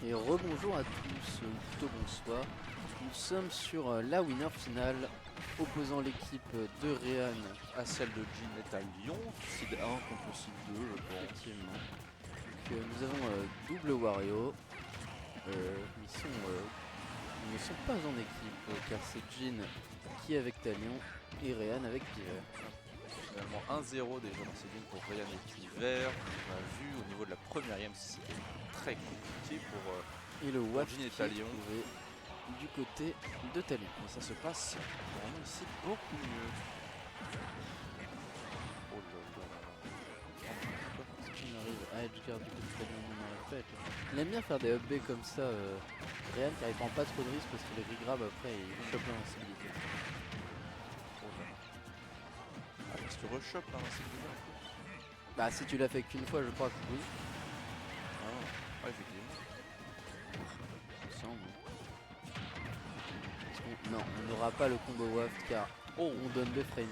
Et rebonjour à tous, ou plutôt bonsoir. Nous sommes sur la winner finale opposant l'équipe de Réan à celle de Jin est à Lyon, seed 1 contre seed 2 je pense. Effectivement. Donc, nous avons double Wario. Ils ne sont pas en équipe car c'est Jin qui est avec Talion et Réan avec Piver. Finalement 1-0 déjà dans ces lignes pour Réan et Piver. On a vu au niveau de la première game c'était très compliqué pour et le Watt Jin et Talion du côté de Talion. Mais ça se passe vraiment ici beaucoup mieux. Oh là là. Jin arrive à edgeguard du côté de Talion, on n'arrive pas à edgeguard. Il aime bien faire des up B comme ça, Réan, car il prend pas trop de risques parce que les regrab après il chope l'invincibilité. Ah, parce que tu rechopes l'invincibilité en plus. Bah si tu l'as fait qu'une fois je crois que oui. Ah, effectivement. Il me semble. Non, on n'aura pas le combo waft car on donne des frame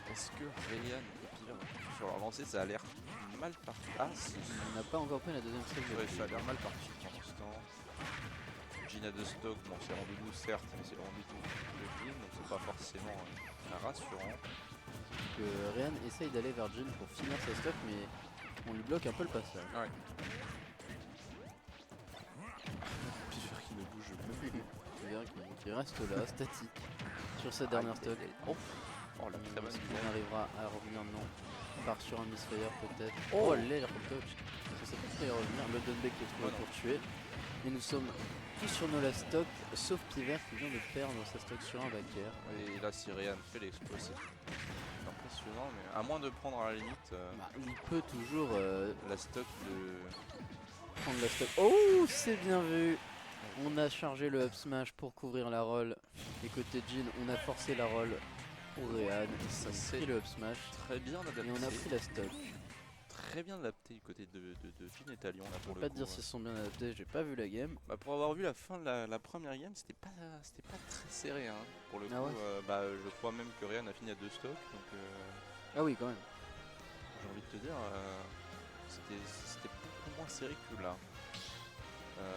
1. Est-ce que Réan et Piver sur leur lancée ça a l'air mal parti? Ah si. On n'a pas encore pris la deuxième stage. Ouais, ça a l'air mal parti pour l'instant. Jin a de stock, bon c'est rendu doux certes, mais c'est le rendu tout de Jin, donc c'est pas forcément rassurant. Que Réan essaye d'aller vers Jin pour finir sa stock, mais on lui bloque un peu le passage. Ouais. Piver qui ne bouge plus. Piver qui reste là, statique, sur sa dernière stock. Oh, la très bonne On arrivera à revenir, non. On part sur un misfire peut-être. Oh, l'air touch. Ça peut y revenir. Le Dunbeck qui est trouvé pour tuer. Et nous sommes tous sur nos last stock, sauf Piver qui vient de perdre sa stock sur un backer. Et là, si Réan fait l'exploit, c'est impressionnant, mais à moins de prendre à la limite il peut toujours la stock de. Prendre la stock. Oh, c'est bien vu. On a chargé le up smash pour couvrir la roll. Et côté Jin, on a forcé la roll pour Réan. Ça c'est le up smash. Très bien adapté. Et on a pris la stock. Très bien adapté du côté de Jin et Talion là pour le coup. Je peux pas te dire s'ils sont bien adaptés, j'ai pas vu la game. Bah, pour avoir vu la fin de la première game, c'était pas très serré hein. Pour le coup, ouais. je crois même que Réan a fini à 2 stocks. Donc, ah oui quand même. J'ai envie de te dire, c'était beaucoup moins serré que là.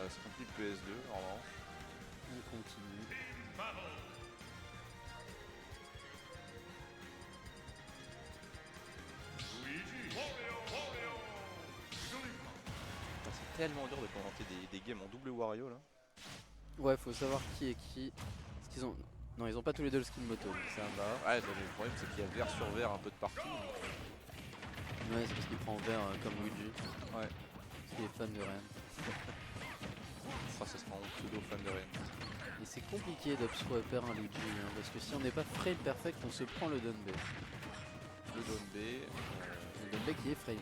C'est continue le PS2 en revanche. On continue. C'est tellement dur de commenter des games en double Wario là. Ouais, faut savoir qui est qui. Parce qu'ils ont. Non, ils ont pas tous les deux le skin moto, donc ça va. Ouais, le problème c'est qu'il y a vert sur vert un peu de partout. Ouais, c'est parce qu'il prend vert comme Luigi. Ouais. Parce qu'il est fan de Ren. Ça sera un pseudo fan de Ren. Et c'est compliqué d'upswapper un Luigi, hein, parce que si on n'est pas frame perfect, on se prend le down B. Le down B. Le down B qui est frame.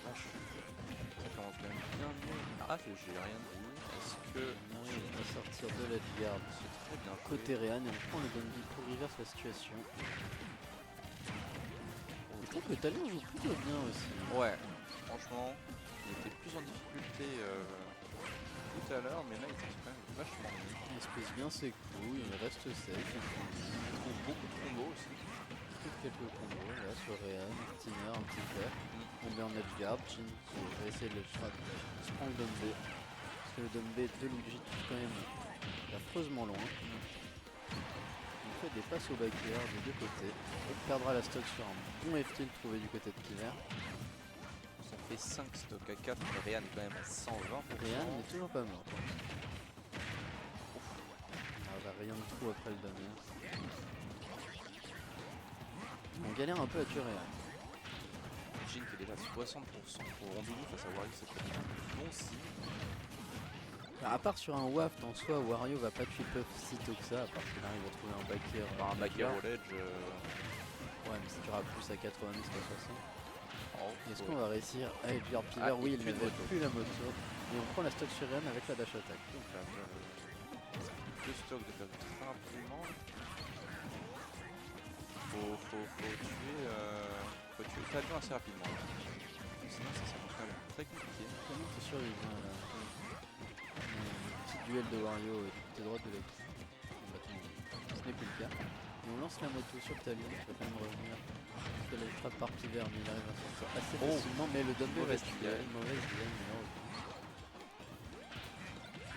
Ça commence quand même bien mieux. Ah, Ah, j'ai rien dit. Est-ce que On arrive à sortir de l'edgeguard c'est très bien côté Réan et on prend le Dunby pour reverse la situation. Je trouve que Talion joue plutôt bien aussi. Ouais, franchement, il était plus en difficulté tout à l'heure, mais là il était quand même vachement mieux. Il se pose bien ses coups, il reste safe. Il trouve beaucoup de combos aussi. Il trouve quelques combos là sur Réan, un petit nerd, un petit fer. On met en edgeguard, Jin qui va essayer de le frapper. Il se prend le Dunby. Parce que le Dunby de Luigi touche quand même affreusement loin. Il fait des passes au backer des deux côtés. Il perdra la stock sur un bon F-tilt trouvé du côté de Piver. Ça fait 5 stocks à 4, Réan est quand même à 120%. Réan n'est toujours pas mort. Ah bah rien de trop après le dernier. On galère un peu à tuer Réan. Jin qui est déjà à 60% pour Rondoudou face à Wario, c'est peut-être un bon signe. Alors, à part sur un waft en soi, Wario va pas tuer Puff si tôt que ça, à part qu'il arrive à trouver un backer. Par un backer au ledge. Ouais, mais ça tuera plus à 90 qu'à 60. Oh, Est-ce ouais. qu'on va réussir à épurer Piver? Ah, Oui, il il tue ne une met plus la moto. Et on prend la stock sur Réan avec la dash attack. Donc là, deux stocks de perdu très rapidement. Faut tuer Talion assez rapidement. Sinon ça s'annonce quand même très compliqué. Comment c'est sûr il vient là. Petit duel de Wario du côté droit de l'équipe. Ce n'est plus le cas. Et on lance la moto sur Talion qui va quand même revenir. Parce que là il frappe par Piver mais il arrive à sortir assez facilement. Mais le Dumbbell Mauvaise reste duel. mauvaise duel malheureusement.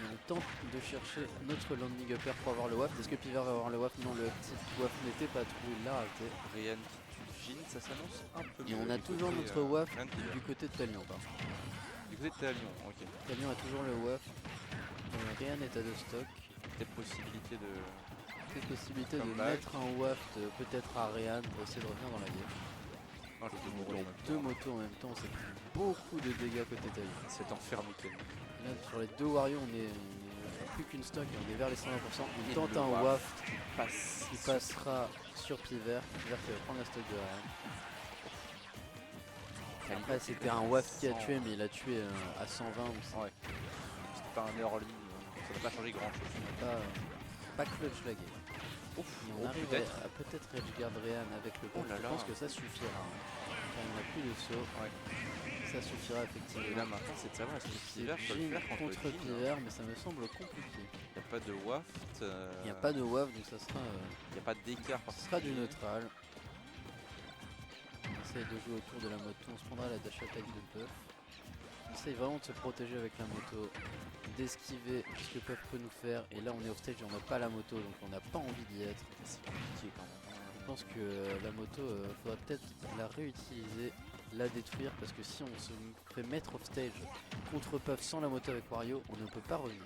Et on tente de chercher notre landing upper pour avoir le waft. Est-ce que Piver va avoir le waft? Non, le petit waft n'était pas trop, il l'a raté. Réan qui tue Jin, ça s'annonce un peu mieux. Et on a du toujours côté, notre waft Réan qui vient. du côté de Talion par contre. Du côté de Talion, ok. Talion a toujours le waft. Réan est à 2 stock. Peut-être possibilité de. Quelle possibilité de Comeback. mettre un waft peut-être à Réan pour essayer de revenir dans la game. Non, je vais Donc, deux motos en même temps, c'est beaucoup de dégâts côté Talion. C'est enfermé Ken. Et là sur les deux Wario on est plus qu'une stock et on est vers les 120%. Il Et tente le un waft waft, Passe. il passera sur Piver. Piver qui va prendre la stock de Réan. Après c'était un waft qui a tué mais il a tué à 120 ou ça. Ouais. C'était pas un early, ça n'a pas changé grand chose. Pas clutch la game. Ouf, Et on arrive à peut-être edgeguard Réan avec le Oh puff. là Je là. pense que ça suffira. Car il n'a plus de saut. Ouais. Ça suffira Et effectivement. là maintenant c'est de savoir est-ce que C'est Piver peut le Jin faire contre contre Jin. Piver, mais ça me semble compliqué. Il n'y a pas de waft. Il n'y a pas de waft, donc ça sera, Il n'y a pas d'écart ce sera du neutral. On essaye de jouer autour de la moto, on se prendra la dash attack de Puff. On essaye vraiment de se protéger avec la moto, d'esquiver ce que Puff peut nous faire. Et là on est off stage et on n'a pas la moto, donc on n'a pas envie d'y être. C'est compliqué quand même. Je pense que la moto, faudra peut-être la réutiliser, la détruire, parce que si on se fait mettre off stage contre Puff sans la moto avec Wario, on ne peut pas revenir.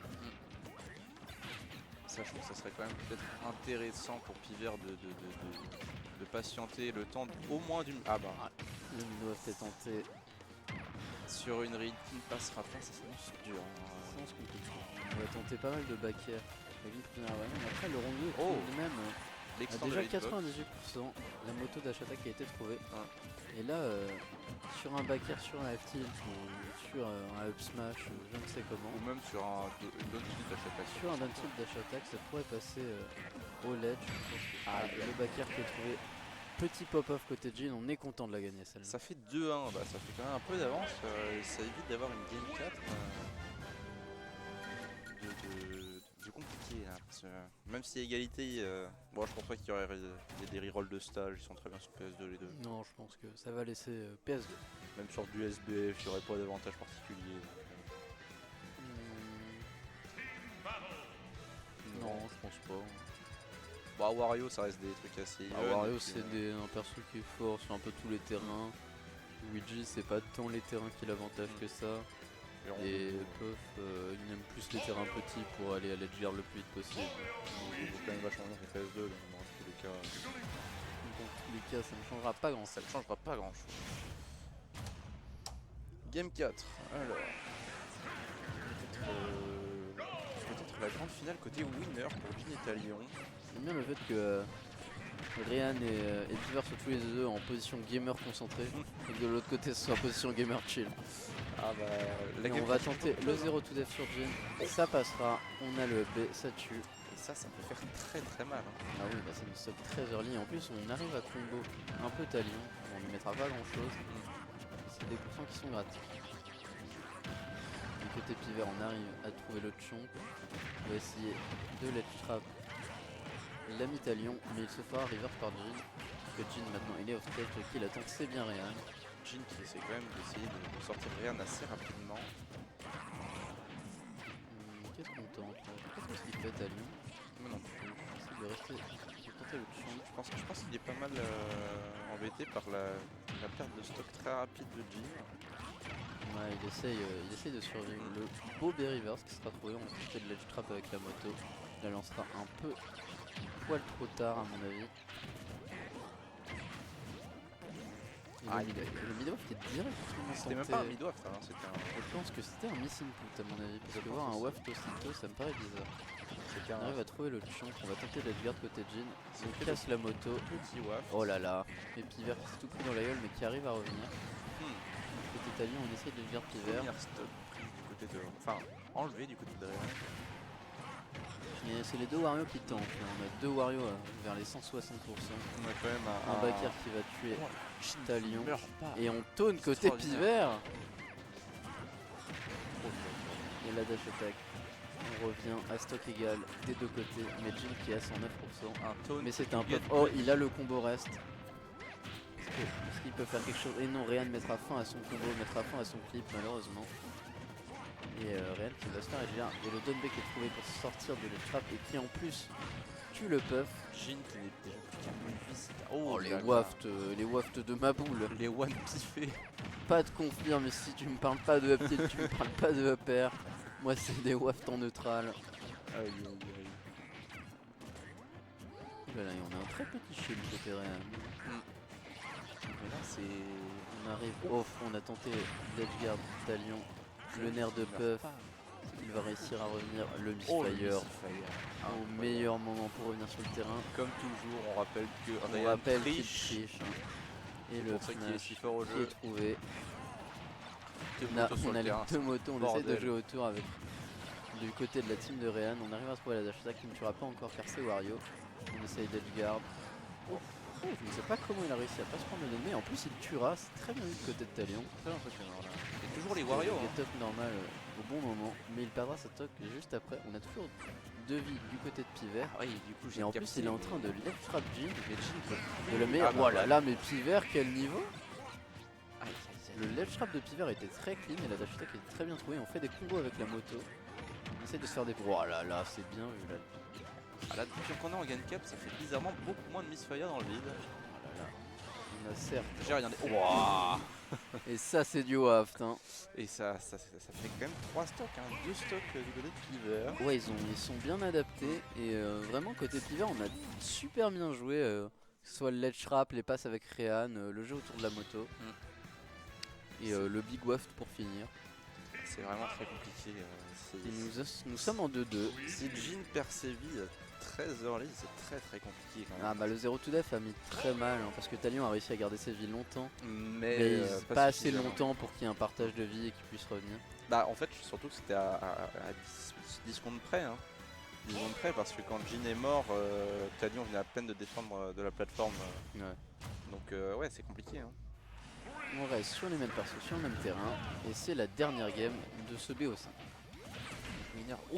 Ça, je trouve que ça serait quand même peut-être intéressant pour Piver de patienter le temps au moins d'une. Ah bah, Le Mino a fait tenter, sur une read qui ne passera pas, ça s'annonce dur. sans se compliquer. On va tenter pas mal de back air. Mais après le rondeau est Oh. tout de même a L'extended déjà hitbox. 98%. La moto dash attack a été trouvée. Ouais. Et là, sur un back air, sur un F-tilt ou sur un up smash, je ne sais comment. Ou même sur un down tilt à chaque action. Sur un down tilt dash attack, ça pourrait passer au ledge. Je pense que le back air qui est trouvé. Petit pop-off côté Jin, on est content de la gagner celle-là. Ça fait 2-1, bah, ça fait quand même un peu d'avance. Ça évite d'avoir une game 4 de compliqué. Là, parce que, même si égalité, bon, je pense pas qu'il y aurait des rerolls de stage, ils sont très bien sur PS2 les deux. Non, je pense que ça va laisser PS2. Même sur du SBF, il n'y aurait pas d'avantage particulier. Non, je pense pas. Bah, Wario, ça reste des trucs assez. Wario, c'est un perso qui est fort sur un peu tous les terrains. Luigi, c'est pas tant les terrains qui l'avantage que ça. Et Puff, il aime plus les terrains petits pour aller à l'edgeguard le plus vite possible. Il est quand même vachement bien sur PS2, donc dans tous les cas, Dans tous les cas, ça ne changera pas grand ça ne changera pas grand chose. Game 4, alors. Peut-être la grande finale côté winner pour Jin et Talion. J'aime bien le fait que Réan et Piver soient tous les deux en position gamer concentré et que de l'autre côté ce soit en position gamer chill. Ah bah, la Et game on va change tenter beaucoup de le choses, 0 to death sur Jhin. Ça passera. On a le up B, ça tue. Et ça peut faire très très mal. Hein. Ah oui, bah ça nous stoppe très early. En plus, on arrive à combo un peu Talion. On lui mettra pas grand chose. C'est des pourcents qui sont gratis. Du côté pivert, on arrive à trouver le chonk. On va essayer de ledge trap l'ami Talion, mais il se fera reverse par Jhin. Parce que Jhin maintenant il est off stage, qu'il attend, c'est bien Réan. Jhin qui essaie quand même d'essayer de sortir Réan assez rapidement. Qu'est-ce qu'on tente là? Je sais pas ce qu'il fait Talion. Moi non plus. Il essaie de rester. De tenter le chonk. Je pense qu'il est pas mal embêté par la perte de stock très rapide de Jhin. Ouais, il essaye de survivre. Le beau B-reverse qui sera trouvé, on va tenter de ledge trap avec la moto. Il la lancera un peu poil trop tard à mon avis. Et le mid-off qui est directement C'était même tenté. pas un mid-waft, hein, c'était un... Je pense que c'était un miss input à mon avis, parce que voir un waft aussitôt ça me paraît bizarre. On arrive à trouver le chunk, on va tenter d'être garde côté Jhin. On casse la moto. Petit waft. Oh là là. Et Piver qui s'est tout pris dans la gueule mais qui arrive à revenir. Côté Talion, on essaie de le garde Piver. Première stop prise du côté de... Enfin, enlevé du côté de Réan. Et c'est les deux Wario qui tentent. On a deux Wario vers les 160%. On a quand même Un backer qui va tuer Talion. meurt pas. Et on taune côté Piver. Et la dash attack. On revient à stock égal des deux côtés. Mais Jhin qui est à 109%. Un taunt. Mais c'est un pop. Oh, il a le combo reste. Est-ce qu'il peut faire quelque chose? Et non, Réan mettra fin à son combo, mettra fin à son clip malheureusement. Et Réan qui va se faire agir. Et le Dunbeck est trouvé pour sortir de le trap et qui en plus tue le puff. Jhin qui n'est déjà plus qu'à une vie. Oh, les wafts de ma boule. Les one piffés. Pas de confirme, mais si tu me parles pas de up tilt, tu me parles pas de up air. Moi c'est des wafts en neutral. Aïe aïe aïe. Voilà, et on a un très petit shield côté Réan. Mais là c'est... On arrive off, on a tenté l'edgeguard Talion, le nerf de puff. Il va réussir à revenir, le misfire au meilleur moment pour revenir sur le terrain. Comme toujours, on rappelle que On Réan rappelle qu'il triche. triche. Et C'est le pour ça qu'il est si Fnash fort au qui jeu. est trouvé. Deux On a, motos sur on le a les terrain, deux motos, on essaie de bordel. jouer autour avec du côté de la team de Réan. On arrive à trouver la dash attack qui ne tuera pas encore car c'est Wario. On essaye d'edgeguard. Je ne sais pas comment il a réussi à pas se prendre le ennemi. En plus il tuera, c'est très bien vu du côté de Talion. Très impressionnant là. Et toujours les Wario. Il Hein. est top normal au bon moment, mais il perdra sa toc juste après. On a toujours 2 vies du côté de Piver. Ah oui, du coup j'ai Et en plus capté, il est en mais- train de left trap Jhin. Mais Jhin peut... De le meilleur. Ah bah Oh là ouais. là, mais Piver quel niveau! Aïe, aïe, Le aïe. left trap de Piver était très clean et la dash attack était très bien trouvée. On fait des combos avec la moto. On essaie de se faire des... Oh là là, c'est bien vu là. Ah là, depuis qu'on est en gain cap, ça fait bizarrement beaucoup moins de misfire dans le vide. Oh là là. On a certes. J'ai regardé. Wouah. Et ça c'est du waft hein. Et ça fait quand même 3 stocks, hein. 2 stocks du côté de Piver. Ouais, ils sont bien adaptés et vraiment côté Piver on a super bien joué, que ce soit le ledge trap, les passes avec Réan, le jeu autour de la moto et le big waft pour finir. C'est vraiment très compliqué. Et nous sommes en 2-2. Si Jhin perd ses vies très early, c'est très compliqué quand même. Ah bah le 0 to def a mis très mal hein, parce que Talion a réussi à garder ses vies longtemps Mais, mais pas assez suffisamment. longtemps pour qu'il y ait un partage de vie et qu'il puisse revenir. Bah en fait surtout que c'était à 10 secondes près. Hein. 10 secondes près parce que quand Jhin est mort, Talion venait à peine de défendre de la plateforme. Ouais. Donc ouais c'est compliqué. Hein. On reste sur les mêmes persos, sur le même terrain et c'est la dernière game de ce BO5.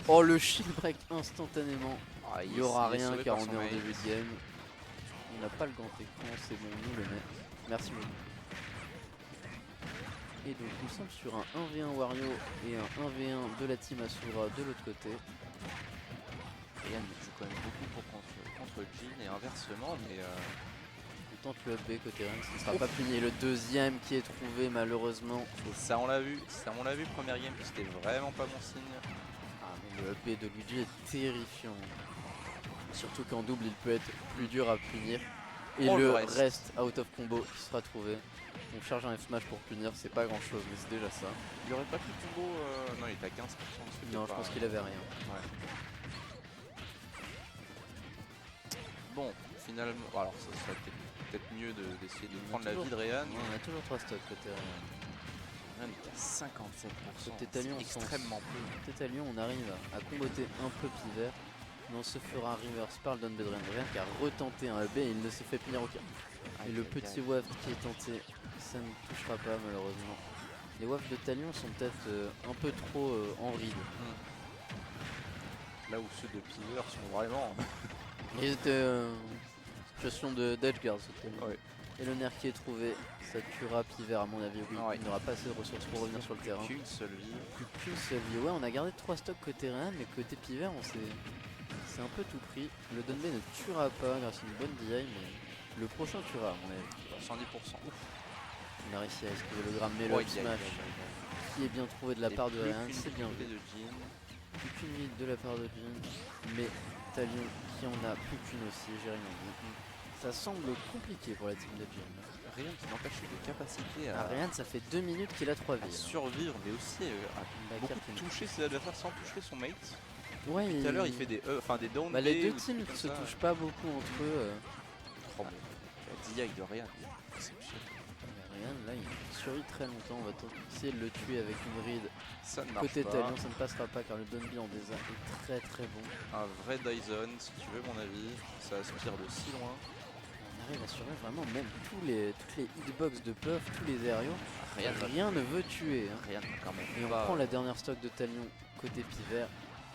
Oh le shield break instantanément. Ah, Il n'y aura est rien sauvé car par on son est en mate. début de game. On n'a pas le grand écran, c'est bon, nous le met. Merci beaucoup. Et donc nous sommes sur un 1v1 Wario et un 1v1 de la team Asura de l'autre côté. Réan joue quand même beaucoup contre Jhin et inversement, mais On tente le up B côté Rennes, ce ne sera pas fini. Le deuxième qui est trouvé malheureusement. ça on l'a vu, première game, puis c'était vraiment pas bon signe. Ah mais le up B de Luigi est terrifiant. Surtout qu'en double il peut être plus dur à punir. Et Oh, le le reste. reste. Out of combo qui sera trouvé. On charge un F smash pour punir, c'est pas grand chose mais c'est déjà ça. Il aurait pas pu combo, non il était à 15%. c'était Non je pas- pense qu'il avait rien. Ouais. Bon, finalement, alors ça serait peut-être mieux d'essayer de On a prendre la toujours- vie de Réan. Ouais, on a toujours 3 stocks côté Rennes. Rien n'est qu'à 57%. Côté C'est Talion, extrêmement peu. Côté Talion, on arrive à comboter un peu Piver. Mais on se fera reverse par le Don Bedren. Rehan qui a retenté un AB et il ne se fait punir aucun. Et le petit waft qui est tenté, ça ne touchera pas malheureusement. Les wafts de Talion sont peut-être un peu trop en ride. Là où ceux de Piver sont vraiment. Ils étaient situation d'edgeguard ce Talion. Ouais. Et le nerf qui est trouvé, ça tuera Piver à mon avis. Oui, Ouais. il n'aura pas assez de ressources pour revenir sur le terrain. Qu'une seule vie. Plus qu'une seule vie. Ouais, on a gardé 3 stocks côté Rehan, mais côté Piver, on s'est c'est un peu tout pris. Le Dunbay ne tuera pas grâce à une bonne DI, mais le prochain tuera à mon avis. 110%. Ouf. On a réussi à esquiver le Graham Mellow Smash qui est bien trouvé de la part de Rehan, c'est bien vu. de Jin. Plus qu'une vie de la part de Jin, mais Talion qui en a plus qu'une aussi, j'ai rien dit. Ça semble compliqué pour la team de Jin. Rien qui n'empêche de capacité À Rehan, ça fait 2 minutes qu'il a 3 à vies. survivre, mais aussi à beaucoup toucher ses adversaires sans toucher son mate. Ouais, Tout à l'heure, il fait des down bah, les B deux ou des teams trucs se comme ça. touchent pas beaucoup entre eux. Oh, mais la DI de rien, exceptionnel. Rehan, là, il survit très longtemps. On va essayer de le tuer avec une ride. Ça ne marche Côté pas. Talion, ça ne passera pas car le Dunby en désert est très très bon. Un vrai Dyson, si tu veux mon avis. Ça aspire de si loin. On arrive à survivre vraiment même toutes les hitbox de Puff, tous les aériaux. Rien ne veut tuer. Hein. Rien quand même. Et on prend la dernière stock de Talion côté Piver.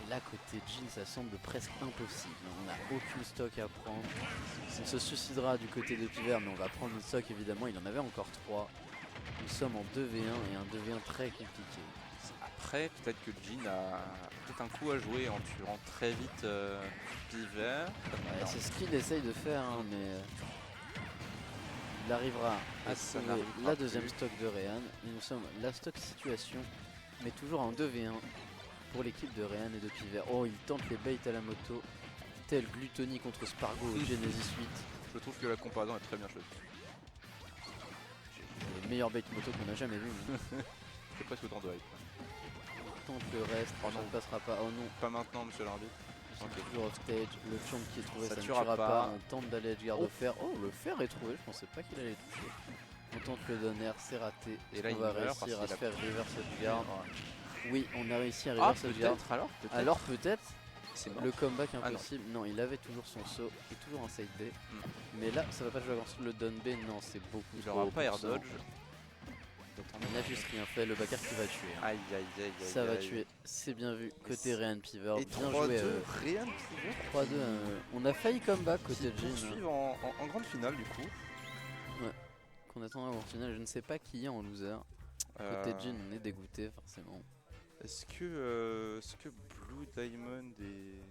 Et là côté Jin ça semble presque impossible. On n'a aucune stock à prendre. On se suicidera du côté de Piver mais on va prendre une stock évidemment. Il en avait encore 3. Nous sommes en 2v1 et un 2v1 très compliqué. Après, peut-être que Jin a peut-être un coup à jouer en tuant très vite Piver. Ouais, c'est ce qu'il essaye de faire, hein, mais il arrivera à Ça trouver n'arrivera la deuxième plus. stock de Rehan. Et nous sommes la stock situation, mais toujours en 2v1 pour l'équipe de Rehan et de Piver. Oh, il tente les baits à la moto, tel Gluttony contre Spargo au Genesis 8. Je trouve que la comparaison est très bien choisie. Les meilleurs bait moto qu'on a jamais vu. C'est presque autant de hype. On tente le reste, Oh ça non. ne passera pas. Oh non, Pas maintenant, monsieur l'arbitre. c'est Ok. toujours off stage. Le champ qui est trouvé, Ça ça ne tuera tuera pas. pas. On tente d'aller edgeguard Oh. au fer. Oh, le fer est trouvé, je pensais pas qu'il allait toucher. On tente le donner, c'est raté. Et là, on il va meurt réussir parce à qu'il se a faire reverse edgeguard. Oui, on a réussi à Ah, reverse edgeguard. peut-être alors peut-être. Alors peut-être C'est mort. le comeback non. impossible. Non. il avait toujours son saut et toujours un side B. Mais là, ça va pas jouer à le down B. Non, c'est beaucoup Il trop aura haut pas air pour ça. dodge. On n'a juste rien fait. Le backer qui va tuer. Hein. Aïe aïe aïe aïe. Ça va aïe. tuer. C'est bien vu. Côté c'est- Rehan Piver. Et Bien 3-2, joué. rien de Piver. 3-2. On a failli comeback côté Qui Jin. poursuivent en grande finale du coup. Qu'on attend en finale. Je ne sais pas qui est en loser. Côté Jin, on est dégoûté forcément. Est-ce que Blue Diamond et